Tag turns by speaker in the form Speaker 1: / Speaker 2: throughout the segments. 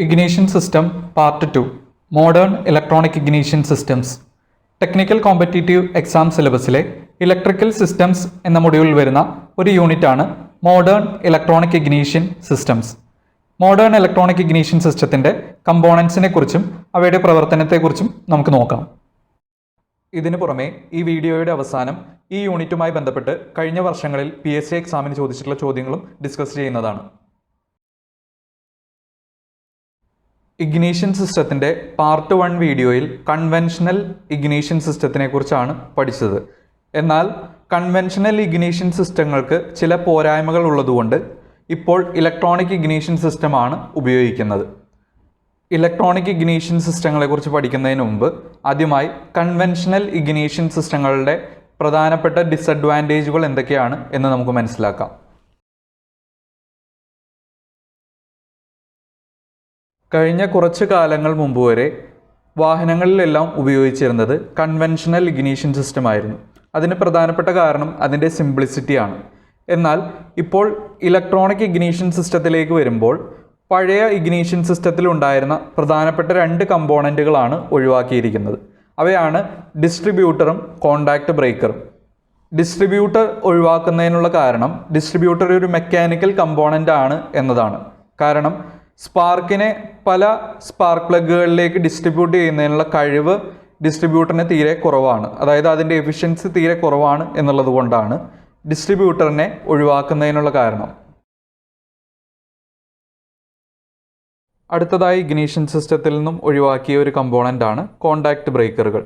Speaker 1: Ignition system part 2 modern electronic ignition systems technical competitive exam സിലബസിലെ electrical systems എന്ന മൊഡ്യൂളിൽ വരുന്ന ഒരു യൂണിറ്റാണ് modern electronic ignition systems. Modern electronic ignition സിസ്റ്റത്തിൻ്റെ കമ്പോണൻസിനെ കുറിച്ചും അവയുടെ പ്രവർത്തനത്തെക്കുറിച്ചും നമുക്ക് നോക്കാം. ഇതിനു പുറമെ ഈ വീഡിയോയുടെ അവസാനം ഈ യൂണിറ്റുമായി ബന്ധപ്പെട്ട് കഴിഞ്ഞ വർഷങ്ങളിൽ PSC എക്സാമിന് ചോദിച്ചിട്ടുള്ള ചോദ്യങ്ങളും ഡിസ്കസ് ചെയ്യുന്നതാണ്. ഇഗ്നീഷൻ സിസ്റ്റത്തിൻ്റെ പാർട്ട് 1 വീഡിയോയിൽ കൺവെൻഷണൽ ഇഗ്നീഷൻ സിസ്റ്റത്തിനെ കുറിച്ചാണ് പഠിച്ചത്. എന്നാൽ കൺവെൻഷണൽ ഇഗ്നീഷൻ സിസ്റ്റങ്ങൾക്ക് ചില പോരായ്മകൾ ഉള്ളതുകൊണ്ട് ഇപ്പോൾ ഇലക്ട്രോണിക് ഇഗ്നീഷൻ സിസ്റ്റമാണ് ഉപയോഗിക്കുന്നത്. ഇലക്ട്രോണിക് ഇഗ്നീഷൻ സിസ്റ്റങ്ങളെക്കുറിച്ച് പഠിക്കുന്നതിന് മുമ്പ് ആദ്യമായി കൺവെൻഷണൽ ഇഗ്നീഷൻ സിസ്റ്റങ്ങളുടെ പ്രധാനപ്പെട്ട ഡിസഡ്വാൻറ്റേജുകൾ എന്തൊക്കെയാണ് എന്ന് നമുക്ക് മനസ്സിലാക്കാം. കഴിഞ്ഞ കുറച്ച് കാലങ്ങൾ മുമ്പ് വരെ വാഹനങ്ങളിലെല്ലാം ഉപയോഗിച്ചിരുന്നത് കൺവെൻഷണൽ ഇഗ്നീഷൻ സിസ്റ്റം ആയിരുന്നു. അതിന് പ്രധാനപ്പെട്ട കാരണം അതിൻ്റെ സിംപ്ലിസിറ്റിയാണ്. എന്നാൽ ഇപ്പോൾ ഇലക്ട്രോണിക് ഇഗ്നീഷൻ സിസ്റ്റത്തിലേക്ക് വരുമ്പോൾ പഴയ ഇഗ്നീഷൻ സിസ്റ്റത്തിൽ ഉണ്ടായിരുന്ന പ്രധാനപ്പെട്ട 2 കമ്പോണൻറ്റുകളാണ് ഒഴിവാക്കിയിരിക്കുന്നത്. അവയാണ് ഡിസ്ട്രിബ്യൂട്ടറും കോണ്ടാക്റ്റ് ബ്രേക്കറും. ഡിസ്ട്രിബ്യൂട്ടർ ഒഴിവാക്കുന്നതിനുള്ള കാരണം ഡിസ്ട്രിബ്യൂട്ടർ ഒരു മെക്കാനിക്കൽ കമ്പോണൻ്റ് ആണ് എന്നതാണ്. കാരണം സ്പാർക്കിനെ പല സ്പാർക്ക് പ്ലഗുകളിലേക്ക് ഡിസ്ട്രിബ്യൂട്ട് ചെയ്യുന്നതിനുള്ള കഴിവ് ഡിസ്ട്രിബ്യൂട്ടറിന് തീരെ കുറവാണ്. അതായത് അതിൻ്റെ എഫിഷ്യൻസി തീരെ കുറവാണ് എന്നുള്ളത് കൊണ്ടാണ് ഡിസ്ട്രിബ്യൂട്ടറിനെ ഒഴിവാക്കുന്നതിനുള്ള കാരണം. അടുത്തതായി ഇഗ്നീഷൻ സിസ്റ്റത്തിൽ നിന്നും ഒഴിവാക്കിയ ഒരു കമ്പോണൻ്റ് ആണ് കോണ്ടാക്റ്റ് ബ്രേക്കറുകൾ.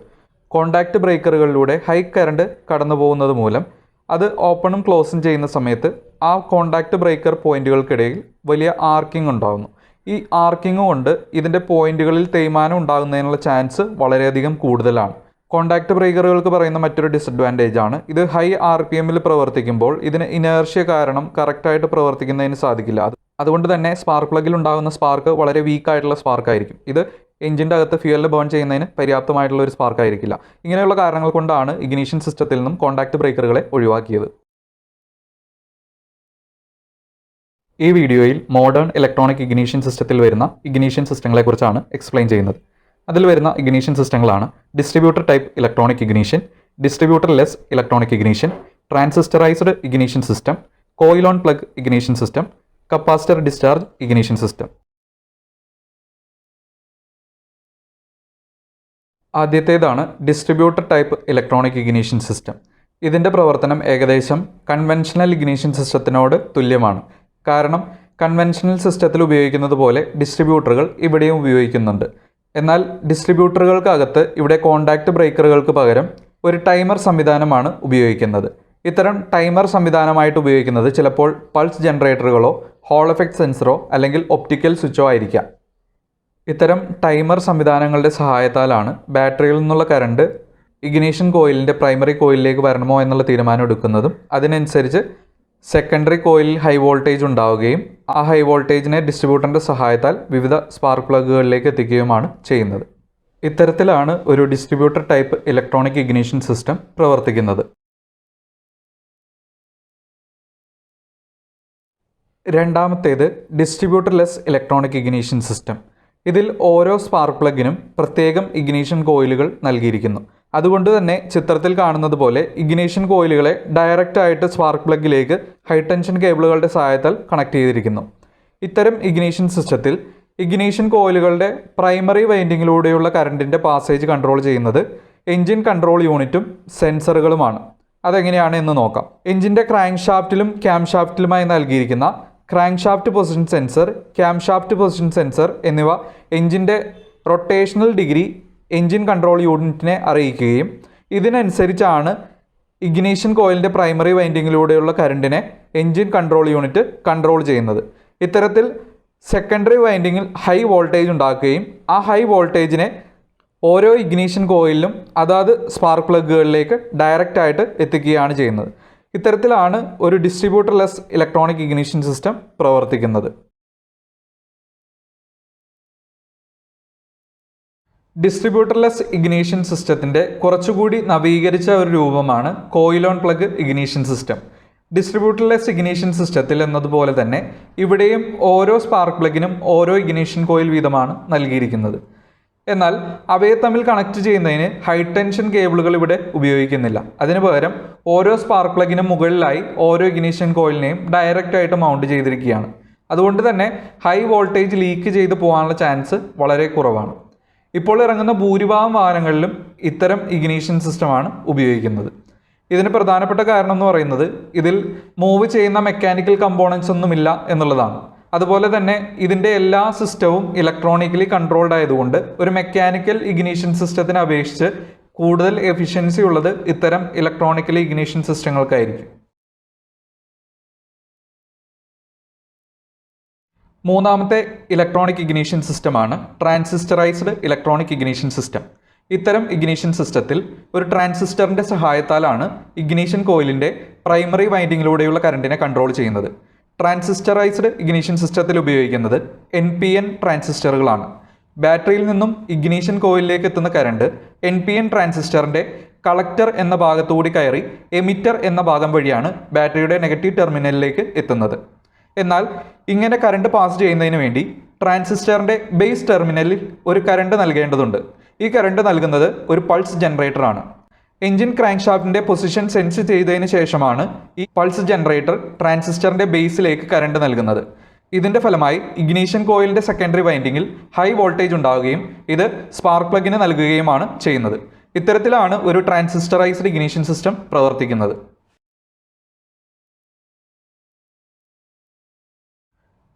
Speaker 1: കോണ്ടാക്റ്റ് ബ്രേക്കറുകളിലൂടെ ഹൈ കറണ്ട് കടന്നു പോകുന്നത് മൂലം അത് ഓപ്പണും ക്ലോസും ചെയ്യുന്ന സമയത്ത് ആ കോണ്ടാക്റ്റ് ബ്രേക്കർ പോയിന്റുകൾക്കിടയിൽ വലിയ ആർക്കിംഗ് ഉണ്ടാകുന്നു. ഈ ആർക്കിംഗ് കൊണ്ട് ഇതിൻ്റെ പോയിന്റുകളിൽ തേയ്മാനം ഉണ്ടാകുന്നതിനുള്ള ചാൻസ് വളരെയധികം കൂടുതലാണ്. കോണ്ടാക്റ്റ് ബ്രേക്കറുകൾക്ക് പറയുന്ന മറ്റൊരു ഡിസഡ്വാൻറ്റേജ് ആണ് ഇത് ഹൈ RPMൽ പ്രവർത്തിക്കുമ്പോൾ ഇതിന് ഇനേർഷ്യ കാരണം കറക്റ്റായിട്ട് പ്രവർത്തിക്കുന്നതിന് സാധിക്കില്ല. അതുകൊണ്ട് തന്നെ സ്പാർക്ക് പ്ലഗിൽ ഉണ്ടാകുന്ന സ്പാർക്ക് വളരെ വീക്കായിട്ടുള്ള സ്പാർക്ക് ആയിരിക്കും. ഇത് എഞ്ചിൻ്റെ അകത്ത് ഫ്യൂവലിൽ ബേൺ ചെയ്യുന്നതിന് പര്യാപ്തമായിട്ടുള്ള ഒരു സ്പാർക്ക് ആയിരിക്കില്ല. ഇങ്ങനെയുള്ള കാരണങ്ങൾ കൊണ്ടാണ് ഇഗ്നീഷൻ സിസ്റ്റത്തിൽ നിന്നും കോണ്ടാക്റ്റ് ബ്രേക്കറുകളെ ഒഴിവാക്കിയത്. ഈ വീഡിയോയിൽ മോഡേൺ ഇലക്ട്രോണിക് ഇഗ്നീഷൻ സിസ്റ്റത്തിൽ വരുന്ന ഇഗ്നീഷൻ സിസ്റ്റങ്ങളെക്കുറിച്ചാണ് എക്സ്പ്ലെയിൻ ചെയ്യുന്നത്. അതിൽ വരുന്ന ഇഗ്നീഷൻ സിസ്റ്റങ്ങളാണ് distributor type electronic ignition, distributorless electronic ignition, transistorized ignition system, coil on plug ignition system, capacitor discharge ignition system. ആദ്യത്തേതാണ് distributor type electronic ignition system. ഇതിൻ്റെ പ്രവർത്തനം ഏകദേശം കൺവെൻഷണൽ ഇഗ്നീഷൻ സിസ്റ്റത്തിനോട് തുല്യമാണ്. കാരണം കൺവെൻഷണൽ സിസ്റ്റത്തിൽ ഉപയോഗിക്കുന്നത് പോലെ ഡിസ്ട്രിബ്യൂട്ടറുകൾ ഇവിടെയും ഉപയോഗിക്കുന്നുണ്ട്. എന്നാൽ ഡിസ്ട്രിബ്യൂട്ടറുകൾക്കകത്ത് ഇവിടെ കോണ്ടാക്റ്റ് ബ്രേക്കറുകൾക്ക് പകരം ഒരു ടൈമർ സംവിധാനമാണ് ഉപയോഗിക്കുന്നത്. ഇത്തരം ടൈമർ സംവിധാനമായിട്ട് ഉപയോഗിക്കുന്നത് ചിലപ്പോൾ പൾസ് ജനറേറ്ററുകളോ ഹോൾ എഫക്റ്റ് സെൻസറോ അല്ലെങ്കിൽ ഒപ്റ്റിക്കൽ സ്വിച്ചോ ആയിരിക്കാം. ഇത്തരം ടൈമർ സംവിധാനങ്ങളുടെ സഹായത്താലാണ് ബാറ്ററിയിൽ നിന്നുള്ള കറണ്ട് ഇഗ്നീഷൻ കോയിലിൻ്റെ പ്രൈമറി കോയിലിലേക്ക് വരണമോ എന്നുള്ള തീരുമാനം എടുക്കുന്നതും അതിനനുസരിച്ച് സെക്കൻഡറി കോയിലിൽ ഹൈ വോൾട്ടേജ് ഉണ്ടാവുകയും ആ ഹൈ വോൾട്ടേജിനെ ഡിസ്ട്രിബ്യൂട്ടറിൻ്റെ സഹായത്താൽ വിവിധ സ്പാർക്ക് പ്ലഗുകളിലേക്ക് എത്തിക്കുകയുമാണ് ചെയ്യുന്നത്. ഇത്തരത്തിലാണ് ഒരു distributor type electronic ignition system പ്രവർത്തിക്കുന്നത്. രണ്ടാമത്തേത് distributor less electronic ignition system. ഇതിൽ ഓരോ സ്പാർക്ക് പ്ലഗിനും പ്രത്യേകം ഇഗ്നീഷൻ കോയിലുകൾ നൽകിയിരിക്കുന്നു. അതുകൊണ്ട് തന്നെ ചിത്രത്തിൽ കാണുന്നത് പോലെ ഇഗ്നീഷൻ കോയിലുകളെ ഡയറക്റ്റായിട്ട് സ്പാർക്ക് പ്ലഗിലേക്ക് ഹൈ ടെൻഷൻ കേബിളുകളുടെ സഹായത്താൽ കണക്ട് ചെയ്തിരിക്കുന്നു. ഇത്തരം ഇഗ്നീഷൻ സിസ്റ്റത്തിൽ ഇഗ്നീഷൻ കോയിലുകളുടെ പ്രൈമറി വൈൻഡിങ്ങിലൂടെയുള്ള കറണ്ടിൻ്റെ പാസേജ് കൺട്രോൾ ചെയ്യുന്നത് എഞ്ചിൻ കൺട്രോൾ യൂണിറ്റും സെൻസറുകളുമാണ്. അതെങ്ങനെയാണ് എന്ന് നോക്കാം. എഞ്ചിൻ്റെ ക്രാങ്ക് ഷാഫ്റ്റിലും ക്യാം ഷാഫ്റ്റിലുമായി നൽകിയിരിക്കുന്ന crank shaft position sensor, cam shaft position sensor എന്നിവ എഞ്ചിൻ്റെ റൊട്ടേഷണൽ ഡിഗ്രി എഞ്ചിൻ കൺട്രോൾ യൂണിറ്റിനെ അറിയിക്കുകയും ഇതിനനുസരിച്ചാണ് ഇഗ്നീഷൻ കോയിലിൻ്റെ പ്രൈമറി വൈൻഡിങ്ങിലൂടെയുള്ള കറണ്ടിനെ എഞ്ചിൻ കൺട്രോൾ യൂണിറ്റ് കൺട്രോൾ ചെയ്യുന്നത്. ഇത്തരത്തിൽ സെക്കൻഡറി വൈൻഡിങ്ങിൽ ഹൈ വോൾട്ടേജ് ഉണ്ടാക്കുകയും ആ ഹൈ വോൾട്ടേജിനെ ഓരോ ഇഗ്നീഷൻ കോയിലിലും അതാത് സ്പാർക്ക് പ്ലഗുകളിലേക്ക് ഡയറക്റ്റായിട്ട് എത്തിക്കുകയാണ് ചെയ്യുന്നത്. ഇത്തരത്തിലാണ് ഒരു distributorless electronic ignition system പ്രവർത്തിക്കുന്നത്. ഡിസ്ട്രിബ്യൂട്ടർ ലെസ് ഇഗ്നീഷൻ സിസ്റ്റത്തിൻ്റെ കുറച്ചുകൂടി നവീകരിച്ച ഒരു രൂപമാണ് coil on plug ignition system. Distributorless ignition സിസ്റ്റത്തിൽ എന്നതുപോലെ തന്നെ ഇവിടെയും ഓരോ സ്പാർക്ക് പ്ലഗിനും ഓരോ ഇഗ്നീഷൻ കോയിൽ വീതമാണ് നൽകിയിരിക്കുന്നത്. എന്നാൽ അവയെ തമ്മിൽ കണക്ട് ചെയ്യുന്നതിന് ഹൈ ടെൻഷൻ കേബിളുകൾ ഇവിടെ ഉപയോഗിക്കുന്നില്ല. അതിനു പകരം ഓരോ സ്പാർക്ക് പ്ലഗിനും മുകളിലായി ഓരോ ഇഗ്നീഷൻ കോയിലിനെയും ഡയറക്റ്റ് ആയിട്ട് മൗണ്ട് ചെയ്തിരിക്കുകയാണ്. അതുകൊണ്ട് തന്നെ ഹൈ വോൾട്ടേജ് ലീക്ക് ചെയ്ത് പോകാനുള്ള ചാൻസ് വളരെ കുറവാണ്. ഇപ്പോൾ ഇറങ്ങുന്ന ഭൂരിഭാഗം വാഹനങ്ങളിലും ഇത്തരം ഇഗ്നീഷൻ സിസ്റ്റമാണ് ഉപയോഗിക്കുന്നത്. ഇതിന് പ്രധാനപ്പെട്ട കാരണം എന്ന് പറയുന്നത് ഇതിൽ മൂവ് ചെയ്യുന്ന മെക്കാനിക്കൽ കമ്പോണൻസ് ഒന്നുമില്ല എന്നുള്ളതാണ്. അതുപോലെ തന്നെ ഇതിൻ്റെ എല്ലാ സിസ്റ്റവും ഇലക്ട്രോണിക്കലി കൺട്രോൾഡ് ആയതുകൊണ്ട് ഒരു മെക്കാനിക്കൽ ഇഗ്നീഷൻ സിസ്റ്റത്തിനെ അപേക്ഷിച്ച് കൂടുതൽ എഫിഷ്യൻസി ഉള്ളത് ഇത്തരം ഇലക്ട്രോണിക്കലി ഇഗ്നീഷൻ സിസ്റ്റങ്ങൾക്കായിരിക്കും. മൂന്നാമത്തെ ഇലക്ട്രോണിക് ഇഗ്നീഷൻ സിസ്റ്റമാണ് ട്രാൻസിസ്റ്ററൈസ്ഡ് ഇലക്ട്രോണിക് ഇഗ്നീഷൻ സിസ്റ്റം. ഇത്തരം ഇഗ്നീഷൻ സിസ്റ്റത്തിൽ ഒരു ട്രാൻസിസ്റ്ററിൻ്റെ സഹായത്താലാണ് ഇഗ്നീഷൻ കോയിലിൻ്റെ പ്രൈമറി വൈൻഡിങ്ങിലൂടെയുള്ള കറണ്ടിനെ കൺട്രോൾ ചെയ്യുന്നത്. ട്രാൻസിസ്റ്ററൈസ്ഡ് ഇഗ്നീഷൻ സിസ്റ്റത്തിൽ ഉപയോഗിക്കുന്നത് NPN ട്രാൻസിസ്റ്ററുകളാണ്. ബാറ്ററിയിൽ നിന്നും ഇഗ്നീഷൻ കോയിലിലേക്ക് എത്തുന്ന കറണ്ട് NPN ട്രാൻസിസ്റ്ററിൻ്റെ കളക്ടർ എന്ന ഭാഗത്തുകൂടി കയറി എമിറ്റർ എന്ന ഭാഗം വഴിയാണ് ബാറ്ററിയുടെ നെഗറ്റീവ് ടെർമിനലിലേക്ക് എത്തുന്നത്. എന്നാൽ ഇങ്ങനെ കറണ്ട് പാസ് ചെയ്യുന്നതിന് വേണ്ടി ട്രാൻസിസ്റ്ററിൻ്റെ ബേസ് ടെർമിനലിൽ ഒരു കറണ്ട് നൽകേണ്ടതുണ്ട്. ഈ കറണ്ട് നൽകുന്നത് ഒരു പൾസ് ജനറേറ്ററാണ്. എഞ്ചിൻ ക്രാങ്ക് ഷാഫ്റ്റിൻ്റെ പൊസിഷൻ സെൻസ് ചെയ്തതിന് ശേഷമാണ് ഈ പൾസ് ജനറേറ്റർ ട്രാൻസിസ്റ്ററിൻ്റെ ബേസിലേക്ക് കറണ്ട് നൽകുന്നത്. ഇതിൻ്റെ ഫലമായി ഇഗ്നീഷൻ കോയിലിൻ്റെ സെക്കൻഡറി വൈൻഡിങ്ങിൽ ഹൈ വോൾട്ടേജ് ഉണ്ടാവുകയും ഇത് സ്പാർക്ക് പ്ലഗിന് നൽകുകയുമാണ് ചെയ്യുന്നത്. ഇത്തരത്തിലാണ് ഒരു ട്രാൻസിസ്റ്ററൈസ്ഡ് ഇഗ്നീഷൻ സിസ്റ്റം പ്രവർത്തിക്കുന്നത്.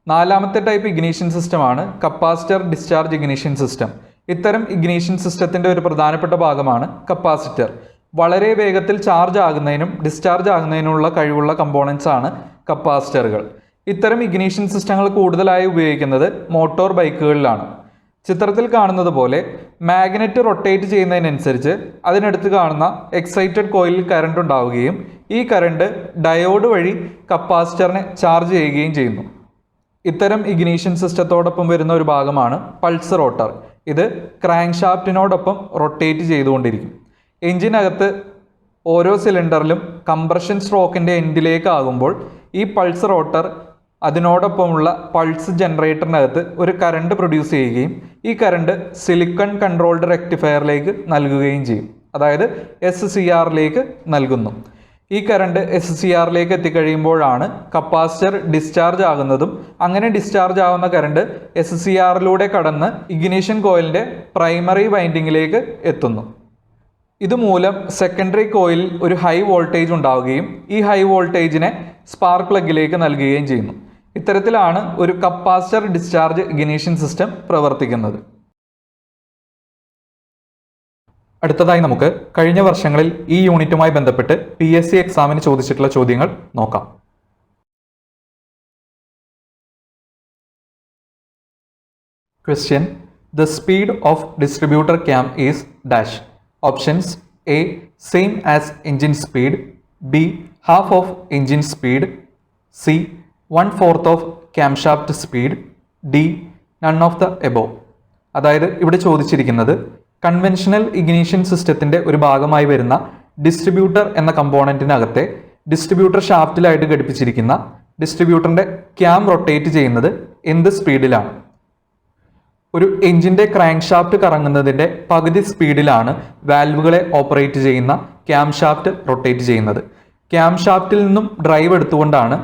Speaker 1: നാലാമത്തെ ടൈപ്പ് ഇഗ്നീഷൻ സിസ്റ്റമാണ് കപ്പാസിറ്റർ ഡിസ്ചാർജ് ഇഗ്നീഷൻ സിസ്റ്റം. ഇത്തരം ഇഗ്നീഷൻ സിസ്റ്റത്തിൻ്റെ ഒരു പ്രധാനപ്പെട്ട ഭാഗമാണ് കപ്പാസിറ്റർ. വളരെ വേഗത്തിൽ ചാർജ് ആകുന്നതിനും ഡിസ്ചാർജ് ആകുന്നതിനുമുള്ള കഴിവുള്ള കമ്പോണൻസ് ആണ് കപ്പാസിറ്ററുകൾ. ഇത്തരം ഇഗ്നീഷൻ സിസ്റ്റങ്ങൾ കൂടുതലായി ഉപയോഗിക്കുന്നത് മോട്ടോർ ബൈക്കുകളിലാണ്. ചിത്രത്തിൽ കാണുന്നത് പോലെ മാഗ്നറ്റ് റൊട്ടേറ്റ് ചെയ്യുന്നതിനനുസരിച്ച് അതിനടുത്ത് കാണുന്ന എക്സൈറ്റഡ് കോയിലിൽ കറണ്ട് ഉണ്ടാവുകയും ഈ കറണ്ട് ഡയോഡ് വഴി കപ്പാസിറ്ററിനെ ചാർജ് ചെയ്യുകയും ചെയ്യുന്നു. ഇത്തരം ഇഗ്നീഷൻ സിസ്റ്റത്തോടൊപ്പം വരുന്ന ഒരു ഭാഗമാണ് പൾസ് റോട്ടർ. ഇത് ക്രാങ്ക് ഷാഫ്റ്റിനോടൊപ്പം റൊട്ടേറ്റ് ചെയ്തുകൊണ്ടിരിക്കും. എഞ്ചിനകത്ത് ഓരോ സിലിണ്ടറിലും കംപ്രഷൻ സ്ട്രോക്കിൻ്റെ എൻഡിലേക്ക് ആകുമ്പോൾ ഈ പൾസ് റോട്ടർ അതിനോടൊപ്പമുള്ള പൾസ് ജനറേറ്ററിനകത്ത് ഒരു കറണ്ട് പ്രൊഡ്യൂസ് ചെയ്യുകയും ഈ കറണ്ട് സിലിക്കൺ കൺട്രോൾഡ് റെക്ടിഫയറിലേക്ക് നൽകുകയും ചെയ്യും. അതായത് SCRലേക്ക് നൽകുന്നു. ഈ കറണ്ട് SCRലേക്ക് എത്തിക്കഴിയുമ്പോഴാണ് കപ്പാസിറ്റർ ഡിസ്ചാർജ് ആകുന്നതും അങ്ങനെ ഡിസ്ചാർജ് ആവുന്ന കറണ്ട് SCRലൂടെ കടന്ന് ഇഗ്നീഷൻ കോയിലിൻ്റെ പ്രൈമറി വൈൻഡിങ്ങിലേക്ക് എത്തുന്നു. ഇതുമൂലം സെക്കൻഡറി കോയിലിൽ ഒരു ഹൈ വോൾട്ടേജ് ഉണ്ടാവുകയും ഈ ഹൈ വോൾട്ടേജിനെ സ്പാർക്ക് പ്ലഗിലേക്ക് നൽകുകയും ചെയ്യുന്നു. ഇത്തരത്തിലാണ് ഒരു കപ്പാസിറ്റർ ഡിസ്ചാർജ് ഇഗ്നീഷൻ സിസ്റ്റം പ്രവർത്തിക്കുന്നത്. അടുത്തതായി നമുക്ക് കഴിഞ്ഞ വർഷങ്ങളിൽ ഈ യൂണിറ്റുമായി ബന്ധപ്പെട്ട് PSC എക്സാമിന് ചോദിച്ചിട്ടുള്ള ചോദ്യങ്ങൾ നോക്കാം. Question: The speed of distributor cam is dash. Options: A. Same as engine speed. B. Half of engine speed. C. 1/4 of camshaft speed. D. None of the above. അതായത് ഇവിടെ ചോദിച്ചിരിക്കുന്നത് കൺവെൻഷണൽ ഇഗ്നീഷൻ സിസ്റ്റത്തിൻ്റെ ഒരു ഭാഗമായി വരുന്ന ഡിസ്ട്രിബ്യൂട്ടർ എന്ന കമ്പോണൻറ്റിനകത്തെ distributor ഷാഫ്റ്റിലായിട്ട് ഘടിപ്പിച്ചിരിക്കുന്ന ഡിസ്ട്രിബ്യൂട്ടറിൻ്റെ cam rotate ചെയ്യുന്നത് എന്ത് സ്പീഡിലാണ്? ഒരു എഞ്ചിൻ്റെ ക്രാങ്ക് ഷാഫ്റ്റ് കറങ്ങുന്നതിൻ്റെ പകുതി സ്പീഡിലാണ് വാൽവുകളെ ഓപ്പറേറ്റ് ചെയ്യുന്ന ക്യാം ഷാഫ്റ്റ് റൊട്ടേറ്റ് ചെയ്യുന്നത്. ക്യാം ഷാഫ്റ്റിൽ നിന്നും ഡ്രൈവ് എടുത്തുകൊണ്ടാണ്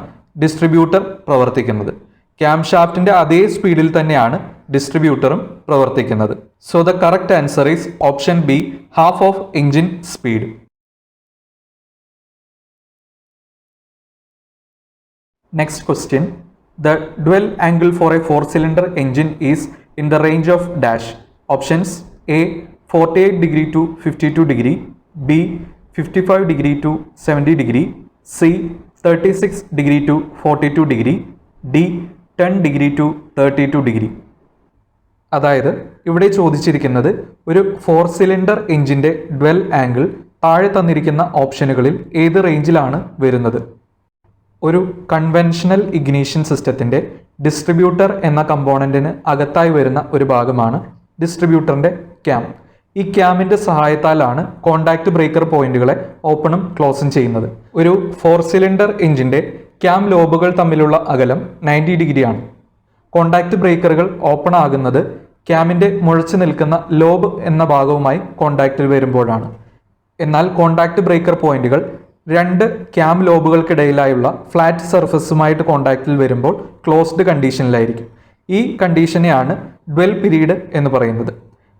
Speaker 1: ഡിസ്ട്രിബ്യൂട്ടർ പ്രവർത്തിക്കുന്നത്. ക്യാം ഷാഫ്റ്റിൻ്റെ അതേ സ്പീഡിൽ തന്നെയാണ് ഡിസ്ട്രിബ്യൂട്ടറും പ്രവർത്തിക്കുന്നത്. So the correct answer is option B, half of engine speed. Next question: the dwell angle for a 4-cylinder engine is in the range of dash. Options: A. 48 degree to 52 degree. B. 55 degree to 70 degree. C. 36 degree to 42 degree. D. 10 degree to 32 degree. അതായത് ഇവിടെ ചോദിച്ചിരിക്കുന്നത് ഒരു 4-cylinder എഞ്ചിൻ്റെ dual angle താഴെ തന്നിരിക്കുന്ന ഓപ്ഷനുകളിൽ ഏത് റേഞ്ചിലാണ് വരുന്നത്? ഒരു കൺവെൻഷണൽ ഇഗ്നീഷൻ സിസ്റ്റത്തിൻ്റെ ഡിസ്ട്രിബ്യൂട്ടർ എന്ന കമ്പോണൻറ്റിന് അകത്തായി വരുന്ന ഒരു ഭാഗമാണ് ഡിസ്ട്രിബ്യൂട്ടറിൻ്റെ ക്യാം. ഈ ക്യാമിൻ്റെ സഹായത്താലാണ് കോണ്ടാക്ട് ബ്രേക്കർ പോയിന്റുകളെ ഓപ്പണും ക്ലോസും ചെയ്യുന്നത്. ഒരു 4 സിലിണ്ടർ എഞ്ചിൻ്റെ ക്യാം ലോബുകൾ തമ്മിലുള്ള അകലം 90 ഡിഗ്രിയാണ്. കോണ്ടാക്ട് ബ്രേക്കറുകൾ ഓപ്പൺ ആകുന്നത് ക്യാമിൻ്റെ മുഴച്ചു നിൽക്കുന്ന ലോബ് എന്ന ഭാഗവുമായി കോണ്ടാക്റ്റിൽ വരുമ്പോഴാണ്. എന്നാൽ കോണ്ടാക്ട് ബ്രേക്കർ പോയിന്റുകൾ 2 ക്യാം ലോബുകൾക്കിടയിലായുള്ള ഫ്ലാറ്റ് സർഫസുമായിട്ട് കോണ്ടാക്റ്റിൽ വരുമ്പോൾ ക്ലോസ്ഡ് കണ്ടീഷനിലായിരിക്കും. ഈ കണ്ടീഷനെയാണ് ഡ്വെൽ പീരീഡ് എന്ന് പറയുന്നത്.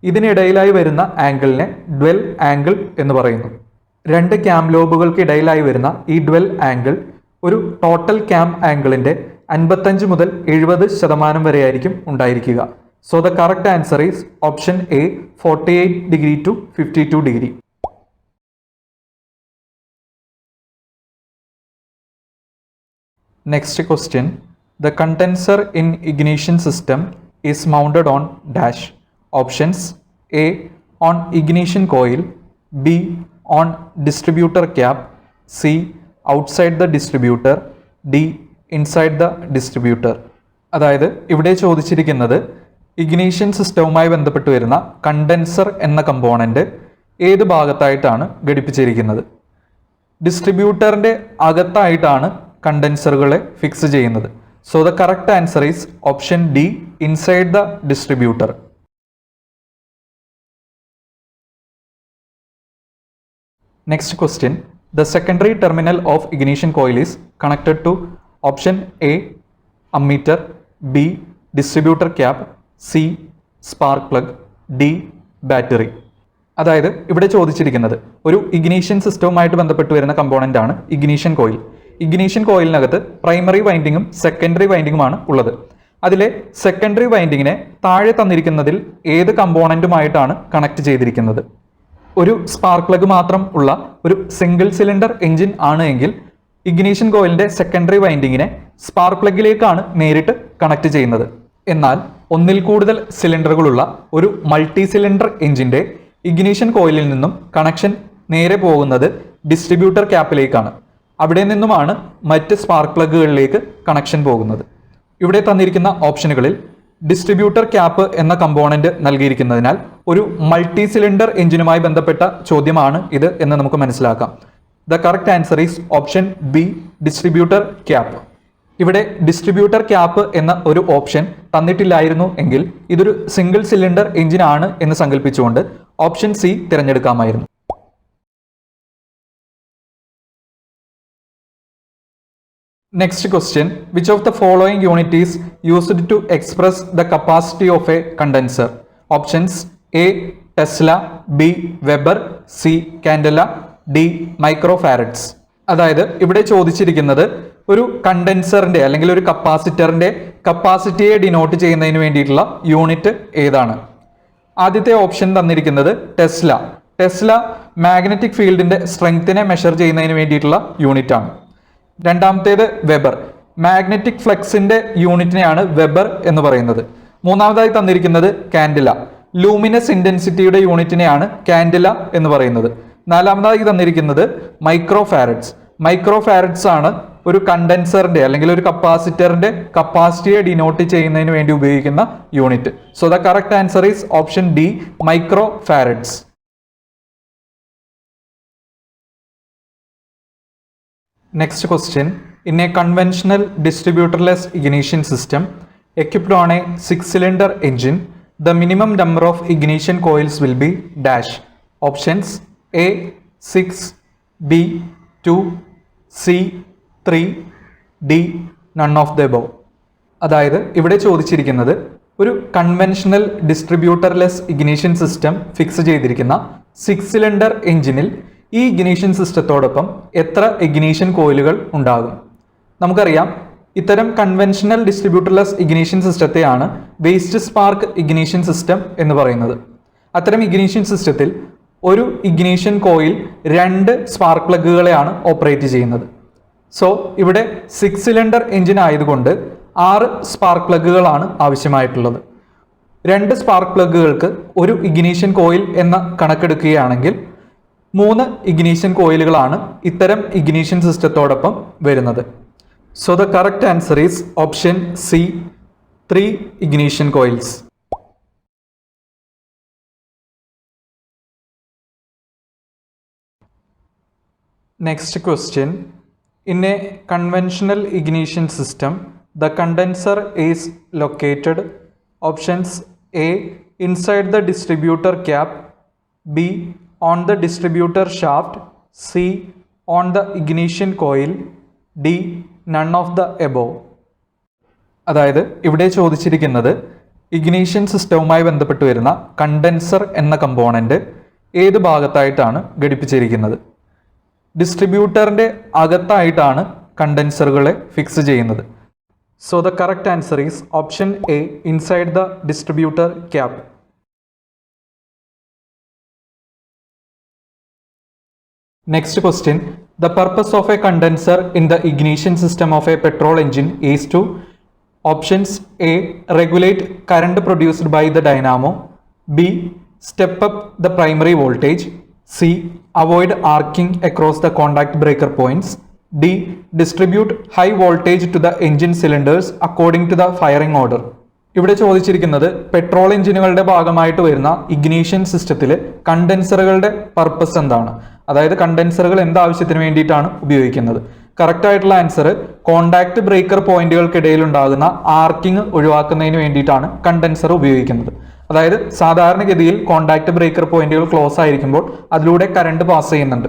Speaker 1: ഇതിനിടയിലായി വരുന്ന ആംഗിളിനെ ഡ്വെൽ ആംഗിൾ എന്ന് പറയുന്നു. 2 ക്യാം ലോബുകൾക്കിടയിലായി വരുന്ന ഈ ഡ്വെൽ ആംഗിൾ ഒരു ടോട്ടൽ ക്യാം ആംഗിളിൻ്റെ 55 മുതൽ 70% വരെയായിരിക്കും ഉണ്ടായിരിക്കുക. So the correct answer is option A 48 degree to 52 degree. Next question. The condenser in ignition system is mounted on dash. Options: A on ignition coil, B on distributor cap, C outside the distributor, D inside the distributor. അതായത് ഇവിടെ ചോദിച്ചിരിക്കുന്നത് ignition സിസ്റ്റവുമായി ബന്ധപ്പെട്ട് വരുന്ന condenser എന്ന component ഏത് ഭാഗത്തായിട്ടാണ് ഘടിപ്പിച്ചിരിക്കുന്നത്. ഡിസ്ട്രിബ്യൂട്ടറിൻ്റെ അകത്തായിട്ടാണ് കണ്ടൻസറുകളെ ഫിക്സ് ചെയ്യുന്നത്. So the correct answer is option D, inside the distributor. Next question. The secondary terminal of ignition coil is connected to option A ammeter, B distributor cap, C spark plug, D battery. അതായത് ഇവിടെ ചോദിച്ചിരിക്കുന്നത് ഒരു ignition സിസ്റ്റവുമായിട്ട് ബന്ധപ്പെട്ട് വരുന്ന component ആണ് ignition coil. Ignition കോയിലിനകത്ത് primary വൈൻഡിങ്ങും സെക്കൻഡറി വൈൻഡിങ്ങുമാണ് ഉള്ളത്. അതിലെ സെക്കൻഡറി വൈൻഡിങ്ങിനെ താഴെ തന്നിരിക്കുന്നതിൽ ഏത് കമ്പോണൻറ്റുമായിട്ടാണ് കണക്ട് ചെയ്തിരിക്കുന്നത്? ഒരു സ്പാർക്ക് പ്ലഗ് മാത്രം ഉള്ള ഒരു സിംഗിൾ സിലിണ്ടർ എഞ്ചിൻ ആണ് എങ്കിൽ ഇഗ്നീഷൻ കോയിലിൻ്റെ സെക്കൻഡറി വൈൻഡിങ്ങിനെ സ്പാർക്ക് പ്ലഗിലേക്കാണ് നേരിട്ട് കണക്ട് ചെയ്യുന്നത്. എന്നാൽ ഒന്നിൽ കൂടുതൽ സിലിണ്ടറുകളുള്ള ഒരു മൾട്ടി സിലിണ്ടർ എഞ്ചിൻ്റെ ഇഗ്നീഷൻ കോയിലിൽ നിന്നും കണക്ഷൻ നേരെ പോകുന്നത് ഡിസ്ട്രിബ്യൂട്ടർ ക്യാപ്പിലേക്കാണ്. അവിടെ നിന്നുമാണ് മറ്റ് സ്പാർക്ക് പ്ലഗുകളിലേക്ക് കണക്ഷൻ പോകുന്നത്. ഇവിടെ തന്നിരിക്കുന്ന ഓപ്ഷനുകളിൽ ഡിസ്ട്രിബ്യൂട്ടർ ക്യാപ്പ് എന്ന കമ്പോണന്റ് നൽകിയിരിക്കുന്നതിനാൽ ഒരു മൾട്ടി സിലിണ്ടർ എഞ്ചിനുമായി ബന്ധപ്പെട്ട ചോദ്യമാണ് ഇത് എന്ന് നമുക്ക് മനസ്സിലാക്കാം. The correct answer is option B, distributor cap. ഇവിടെ ഡിസ്ട്രിബ്യൂട്ടർ ക്യാപ്പ് എന്ന ഒരു ഓപ്ഷൻ തന്നിട്ടില്ലായിരുന്നു എങ്കിൽ ഇതൊരു സിംഗിൾ സിലിണ്ടർ എഞ്ചിൻ ആണ് എന്ന് സങ്കല്പിച്ചുകൊണ്ട് ഓപ്ഷൻ സി തിരഞ്ഞെടുക്കാമായിരുന്നു. Next question. Which of the following unit is used to express the capacity of a condenser? Options: A Tesla, B Weber, C Candela, D microfarads. അതായത് ഇവിടെ ചോദിച്ചിരിക്കുന്നത് ഒരു കണ്ടൻസറിൻ്റെ അല്ലെങ്കിൽ ഒരു കപ്പാസിറ്ററിൻ്റെ കപ്പാസിറ്റിയെ ഡിനോട്ട് ചെയ്യുന്നതിന് വേണ്ടിയിട്ടുള്ള യൂണിറ്റ് ഏതാണ്? ആദ്യത്തെ ഓപ്ഷൻ തന്നിരിക്കുന്നത് ടെസ്ല. ടെസ്ല മാഗ്നറ്റിക് ഫീൽഡിൻ്റെ സ്ട്രെങ്ത്തിനെ മെഷർ ചെയ്യുന്നതിന് വേണ്ടിയിട്ടുള്ള യൂണിറ്റ് ആണ്. രണ്ടാമത്തേത് വെബർ. മാഗ്നറ്റിക് ഫ്ലക്സിന്റെ യൂണിറ്റിനെയാണ് വെബർ എന്ന് പറയുന്നത്. മൂന്നാമതായി തന്നിരിക്കുന്നത് കാൻഡില. ലൂമിനസ് ഇന്റൻസിറ്റിയുടെ യൂണിറ്റിനെയാണ് കാൻഡില എന്ന് പറയുന്നത്. നാലാമതായി തന്നിരിക്കുന്നത് മൈക്രോഫാരഡ്സ്. മൈക്രോഫാരഡ്സ് ആണ് ഒരു കണ്ടൻസറിന്റെ അല്ലെങ്കിൽ ഒരു കപ്പാസിറ്ററിന്റെ കപ്പാസിറ്റിയെ ഡിനോട്ട് ചെയ്യുന്നതിന് വേണ്ടി ഉപയോഗിക്കുന്ന യൂണിറ്റ്. So the correct answer is option D, microfarads. Next question. In a conventional distributorless ignition system equipped on a 6-cylinder engine, the minimum number of ignition coils will be dash. Options: A 6, B 2, C 3, D none of the above. അതായത് ഇവിടെ ചോദിച്ചിരിക്കുന്നത് ഒരു conventional distributorless ignition system fix ചെയ്തിരിക്കുന്ന 6 cylinder എഞ്ചിനിൽ ഈ ignition സിസ്റ്റത്തോടൊപ്പം എത്ര ignition കോയിലുകൾ ഉണ്ടാകും? നമുക്കറിയാം, ഇത്തരം കൺവെൻഷണൽ ഡിസ്ട്രിബ്യൂട്ടർലെസ് ഇഗ്നീഷൻ സിസ്റ്റത്തെയാണ് വേസ്റ്റ് സ്പാർക്ക് ഇഗ്നീഷൻ സിസ്റ്റം എന്ന് പറയുന്നത്. അത്തരം ഇഗ്നീഷൻ സിസ്റ്റത്തിൽ ഒരു ഇഗ്നീഷൻ കോയിൽ 2 സ്പാർക്ക് പ്ലഗുകളെയാണ് ഓപ്പറേറ്റ് ചെയ്യുന്നത്. സോ ഇവിടെ 6 സിലിണ്ടർ എഞ്ചിൻ ആയതുകൊണ്ട് 6 സ്പാർക്ക് പ്ലഗുകളാണ് ആവശ്യമായിട്ടുള്ളത്. 2 സ്പാർക്ക് പ്ലഗുകൾക്ക് ഒരു ഇഗ്നീഷൻ കോയിൽ എന്ന കണക്കെടുക്കുകയാണെങ്കിൽ 3 ഇഗ്നീഷൻ കോയിലുകളാണ് ഇത്തരം ഇഗ്നീഷൻ സിസ്റ്റത്തോടൊപ്പം വരുന്നത്. So the correct answer is option C, 3 ignition coils. Next question. In a conventional ignition system, the condenser is located options A. Inside the distributor cap, B. On the distributor shaft, C. On the ignition coil, D. None of the above. അതായത് ഇവിടെ ചോദിച്ചിരിക്കുന്നത് ignition സിസ്റ്റവുമായി ബന്ധപ്പെട്ട് വരുന്ന condenser എന്ന component ഏത് ഭാഗത്തായിട്ടാണ് ഘടിപ്പിച്ചിരിക്കുന്നത്. ഡിസ്ട്രിബ്യൂട്ടറിൻ്റെ അകത്തായിട്ടാണ് കണ്ടൻസറുകളെ ഫിക്സ് ചെയ്യുന്നത്. So the correct answer is option A, inside the distributor cap. Next question. The purpose of a condenser in the ignition system of a petrol engine is to options A. Regulate current produced by the dynamo, B. Step up the primary voltage, C. Avoid arcing across the contact breaker points, D. Distribute high voltage to the engine cylinders according to the firing order. ഇവിടെ ചോദിച്ചിരിക്കുന്നത് petrol എഞ്ചിനുകളുടെ ഭാഗമായിട്ട് വരുന്ന ignition സിസ്റ്റത്തിൽ കണ്ടൻസറുകളുടെ purpose എന്താണ്, അതായത് കണ്ടൻസറുകൾ എന്താവശ്യത്തിന് വേണ്ടിയിട്ടാണ് ഉപയോഗിക്കുന്നത്. Correct ആയിട്ടുള്ള ആൻസർ കോണ്ടാക്ട് ബ്രേക്കർ പോയിന്റുകൾക്കിടയിൽ ഉണ്ടാകുന്ന ആർക്കിംഗ് ഒഴിവാക്കുന്നതിന് വേണ്ടിയിട്ടാണ് കണ്ടൻസർ ഉപയോഗിക്കുന്നത്. അതായത് സാധാരണഗതിയിൽ കോണ്ടാക്ട് ബ്രേക്കർ പോയിന്റുകൾ ക്ലോസ് ആയിരിക്കുമ്പോൾ അതിലൂടെ കറണ്ട് പാസ് ചെയ്യുന്നുണ്ട്.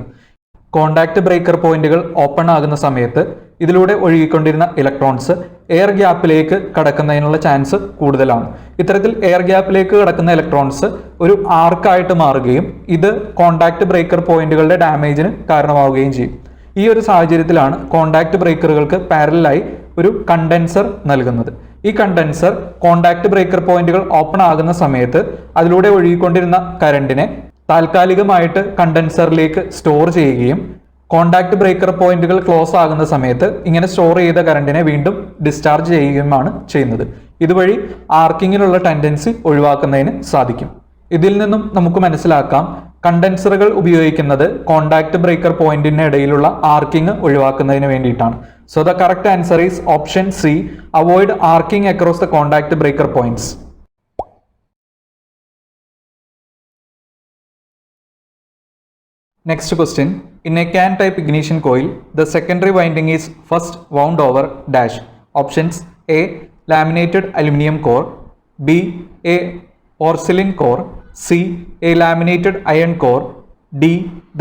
Speaker 1: കോണ്ടാക്ട് ബ്രേക്കർ പോയിന്റുകൾ ഓപ്പൺ ആകുന്ന സമയത്ത് ഇതിലൂടെ ഒഴുകിക്കൊണ്ടിരുന്ന ഇലക്ട്രോൺസ് എയർ ഗ്യാപ്പിലേക്ക് കടക്കുന്നതിനുള്ള ചാൻസ് കൂടുതലാണ്. ഇത്തരത്തിൽ എയർ ഗ്യാപ്പിലേക്ക് കടക്കുന്ന ഇലക്ട്രോൺസ് ഒരു ആർക്കായിട്ട് മാറുകയും ഇത് കോണ്ടാക്ട് ബ്രേക്കർ പോയിന്റുകളുടെ ഡാമേജിന് കാരണമാവുകയും ചെയ്യും. ഈ ഒരു സാഹചര്യത്തിലാണ് കോണ്ടാക്ട് ബ്രേക്കറുകൾക്ക് പാരലായി ഒരു കണ്ടൻസർ നൽകുന്നത്. ഈ കണ്ടൻസർ കോണ്ടാക്ട് ബ്രേക്കർ പോയിന്റുകൾ ഓപ്പൺ ആകുന്ന സമയത്ത് അതിലൂടെ ഒഴുകിക്കൊണ്ടിരുന്ന കറണ്ടിനെ താൽക്കാലികമായിട്ട് കണ്ടൻസറിലേക്ക് സ്റ്റോർ ചെയ്യുകയും കോണ്ടാക്ട് ബ്രേക്കർ പോയിന്റുകൾ ക്ലോസ് ആകുന്ന സമയത്ത് ഇങ്ങനെ സ്റ്റോർ ചെയ്ത കറണ്ടിനെ വീണ്ടും ഡിസ്ചാർജ് ചെയ്യുകയുമാണ് ചെയ്യുന്നത്. ഇതുവഴി ആർക്കിങ്ങിനുള്ള ടെൻഡൻസി ഒഴിവാക്കുന്നതിന് സാധിക്കും. ഇതിൽ നിന്നും നമുക്ക് മനസ്സിലാക്കാം കണ്ടൻസറുകൾ ഉപയോഗിക്കുന്നത് കോണ്ടാക്ട് ബ്രേക്കർ പോയിന്റിന് ഇടയിലുള്ള ആർക്കിംഗ് ഒഴിവാക്കുന്നതിന് വേണ്ടിയിട്ടാണ്. So the correct answer is option C, avoid arching across the contact breaker points. Next question. In a can type ignition coil, the secondary winding is first wound over dash. Options A. Laminated aluminum core, B. A porcelain core, C. A laminated iron core, D.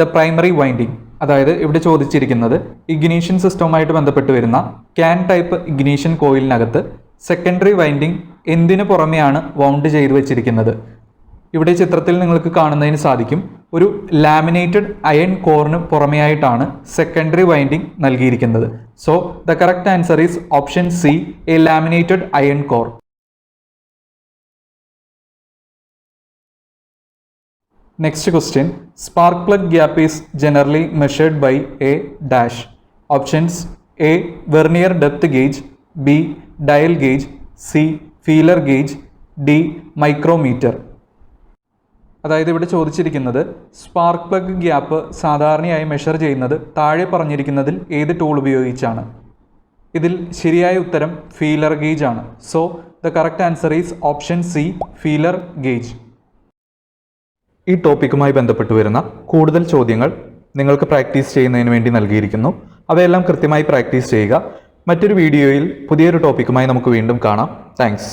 Speaker 1: The primary winding. അതായത് ഇവിടെ ചോദിച്ചിരിക്കുന്നത് ignition സിസ്റ്റവുമായിട്ട് ബന്ധപ്പെട്ട് വരുന്ന can type ignition കോയിലിനകത്ത് secondary winding എന്തിനു പുറമെയാണ് wound ചെയ്തു വെച്ചിരിക്കുന്നത്. ഇവിടെ ചിത്രത്തിൽ നിങ്ങൾക്ക് കാണുന്നതിന് സാധിക്കും ഒരു ലാമിനേറ്റഡ് അയൺ കോറിന് പുറമെയായിട്ടാണ് സെക്കൻഡറി വൈൻഡിങ് നൽകിയിരിക്കുന്നത്. So the correct answer is option C, a laminated iron core. Next question. Spark plug gap is generally measured by a dash. Options A vernier depth gauge, B dial gauge, C feeler gauge, D micrometer. അതായത് ഇവിടെ ചോദിച്ചിരിക്കുന്നത് spark plug gap സാധാരണയായി measure ചെയ്യുന്നത് താഴെ പറഞ്ഞിരിക്കുന്നതിൽ ഏത് tool ഉപയോഗിച്ചാണ്. ഇതിൽ ശരിയായ ഉത്തരം ഫീലർ ഗേജ് ആണ്. So the correct answer is option C, feeler gauge. ഈ ടോപ്പിക്കുമായി ബന്ധപ്പെട്ട് വരുന്ന കൂടുതൽ ചോദ്യങ്ങൾ നിങ്ങൾക്ക് പ്രാക്ടീസ് ചെയ്യുന്നതിന് വേണ്ടി നൽകിയിരിക്കുന്നു. അവയെല്ലാം കൃത്യമായി പ്രാക്ടീസ് ചെയ്യുക. മറ്റൊരു വീഡിയോയിൽ പുതിയൊരു ടോപ്പിക്കുമായി നമുക്ക് വീണ്ടും കാണാം. താങ്ക്സ്.